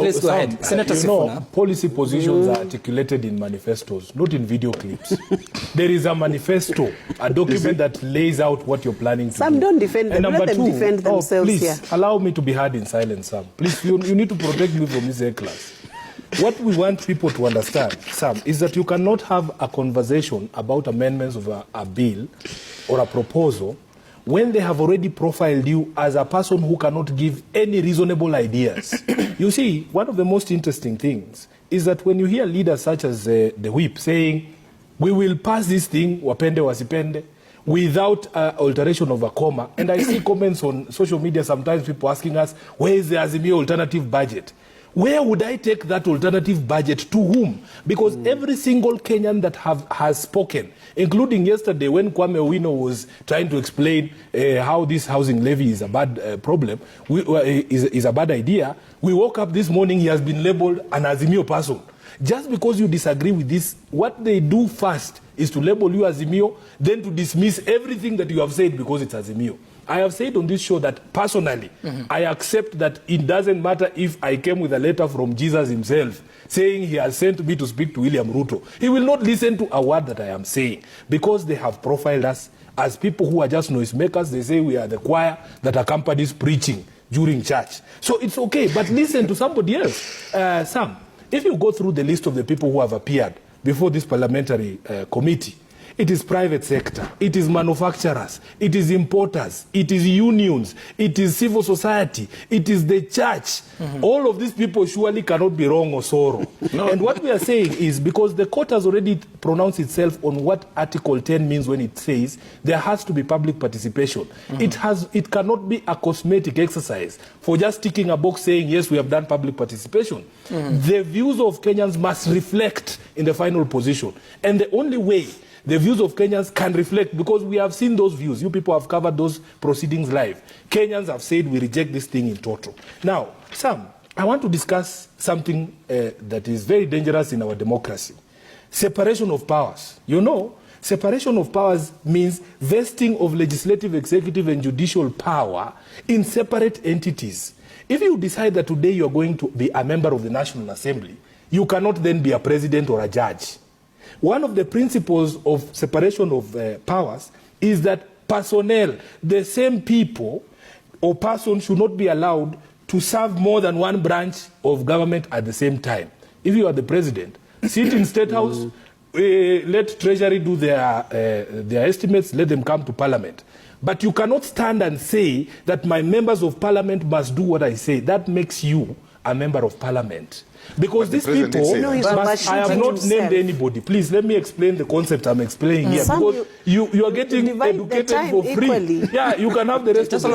Please go ahead. Senator Sifuna. Policy positions are articulated in manifestos, not in video clips. There is a manifesto, a document that lays out what you're planning to do. Some don't defend them. Let them defend themselves please, here. Allow me to be heard in silence, Sam. Please, you need to protect me from this A-class. What we want people to understand, Sam, is that you cannot have a conversation about amendments of a bill or a proposal when they have already profiled you as a person who cannot give any reasonable ideas. You see, one of the most interesting things is that when you hear leaders such as the Whip saying, we will pass this thing, wapende wasipende, without alteration of a comma, and I see comments on social media sometimes, people asking us, where is the Azimio alternative budget? Where would I take that alternative budget to whom? Because every single Kenyan that has spoken, including yesterday when Kwame Owino was trying to explain how this housing levy is a bad problem, is a bad idea, we woke up this morning, he has been labeled an Azimio person. Just because you disagree with this, what they do first is to label you Azimio, then to dismiss everything that you have said because it's Azimio. I have said on this show that personally, I accept that it doesn't matter if I came with a letter from Jesus himself saying he has sent me to speak to William Ruto. He will not listen to a word that I am saying because they have profiled us as people who are just noisemakers. They say we are the choir that accompanies preaching during church. So it's okay, but listen to somebody else. Sam, if you go through the list of the people who have appeared before this parliamentary committee, it is private sector, it is manufacturers, it is importers, it is unions, it is civil society, it is the church. All of these people surely cannot be wrong or sorrow. No. And what we are saying is because the court has already pronounced itself on what Article 10 means when it says there has to be public participation. It cannot be a cosmetic exercise for just ticking a box saying, yes, we have done public participation. The views of Kenyans must reflect in the final position. And the only way the views of Kenyans can reflect, because we have seen those views. You people have covered those proceedings live. Kenyans have said we reject this thing in total. Now, Sam, I want to discuss something that is very dangerous in our democracy. Separation of powers. You know, separation of powers means vesting of legislative, executive, and judicial power in separate entities. If you decide that today you are going to be a member of the National Assembly, you cannot then be a president or a judge. One of the principles of separation of powers is that personnel, the same people or person, should not be allowed to serve more than one branch of government at the same time. If you are the president, sit in State House, let Treasury do their estimates, let them come to Parliament. But you cannot stand and say that my members of Parliament must do what I say. That makes you a member of Parliament. Because these people, I have not named anybody. Please, let me explain the concept I'm explaining here. Because you are getting educated for free. Equally. Yeah, you can have the rest of the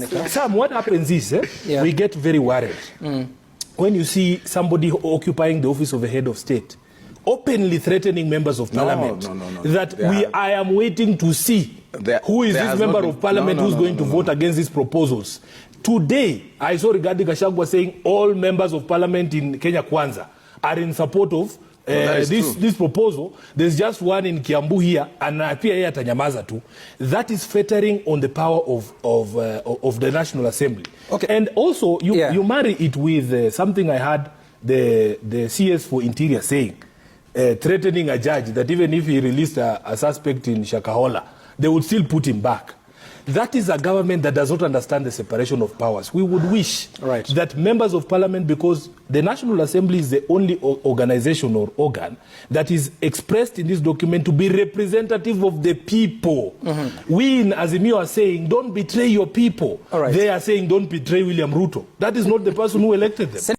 night. Sam, what happens is, we get very worried when you see somebody occupying the office of a head of state, openly threatening members of Parliament, that I am waiting to see who is this member of Parliament who's going to vote against these proposals. Today, I saw Rigathi Gachagua saying all members of Parliament in Kenya Kwanza are in support of this proposal. There's just one in Kiambu here, and pia yeye atanyamaza tu. That is fettering on the power of the National Assembly. Okay. And also, you marry it with something I heard the CS for Interior saying, threatening a judge that even if he released a suspect in Shakahola, they would still put him back. That is a government that does not understand the separation of powers. We would wish that members of Parliament, because the National Assembly is the only organization or organ that is expressed in this document to be representative of the people. We in Azimio are saying, don't betray your people. They are saying, don't betray William Ruto. That is not the person who elected them.